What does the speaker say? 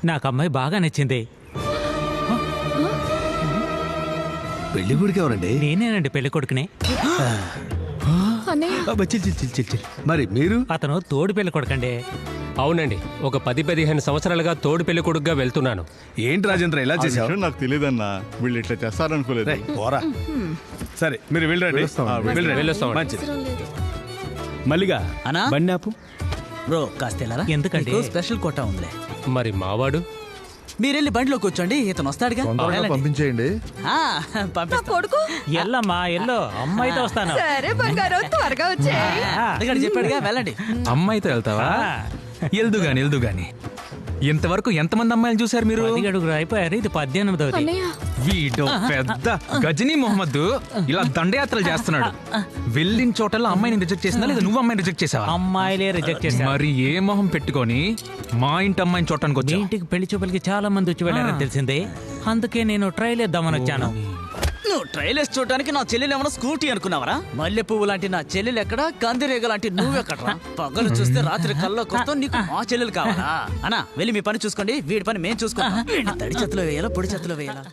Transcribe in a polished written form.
నాకు అమ్మాయి బాగా నచ్చింది. పెళ్లి కొడుకు ఎవరండి? నేనేనండి పెళ్లి కొడుకునే. మరి మీరు? అతను తోడు పెళ్లి కొడుకండి. అవునండి, ఒక 10-15 సంవత్సరాలుగా తోడు పెళ్లి కొడుకుగా వెళ్తున్నాను. ఏంటి రాజేంద్ర ఇలా చేసావు? నాకు తెలియదన్నా, వీళ్ళు ఇట్లా చేస్తారనుకోలేదు. రేయ్, పోరా. సరే మీరు వెళ్ళండి. వెళ్ళొస్తామండి. మంచిది. మల్లిగా అన్నా? బండాపు బ్రో కాస్త ఎందుకండి? స్పెషల్ కోటా ఉందిలే. మరి మావాడు? మీరెళ్ళి బండిలో కూర్చోండి, ఇతను వస్తాడుగా. పంపించేయండి. పంపిస్తా. కొడుకు ఎల్లమ్మా ఎల్లో, అమ్మాయితో వస్తాను. సరే బంగారం, త్వరగా వచ్చే. అందుకని చెప్పాడుగా, వెళ్ళండి. అమ్మాయితో వెళ్తావా? ఎల్దు గాని ఇంతవరకు ఎంతమంది అమ్మాయిలు చూసారు మీరు? 10 అడుగులు అయిపోయారు, ఇది 18వ. అన్నయ్య వీడో పెద్ద గజనీ మొహమ్మద్ ఇలా దండయాత్రలు చేస్తున్నాడు. వెళ్ళిన చోటల్లో అమ్మాయిని రిజెక్ట్ చేసిందా లేదా నువ్వు అమ్మాయిని రిజెక్ట్ చేసావా? అమ్మాయిలే రిజెక్ట్ చేశారు. మరి ఏ మొహం పెట్టుకొని మా ఇంటి అమ్మాయిని చూడటానికి మీ వచ్చా? ఇంటికి పెళ్లి చూపులకి చాలా మంది వచ్చి వెళ్ళారని తెలిసిందే, అందుకే నేను ట్రైల్ వేద్దామని వచ్చాను. నువ్వు ట్రైలర్స్ చూడటానికి నా చెల్లెలు ఏమన్నా స్కూటీ అనుకున్నావరా? మల్లె పువ్వు లాంటి నా చెల్లెలు ఎక్కడ, కందిరేగ లాంటి నువ్వెక్కడరా? పగలు చూస్తే రాత్రి కల్లోకి వస్తావు, నీకు మా చెల్లెలు కావాలా? అన్నా వెళ్ళి మీ పని చూసుకోండి, వీడి పని మేము చూసుకుంటాం. తడి చేతిలో వేయాలా, పొడి చేతిలో వేయాలా?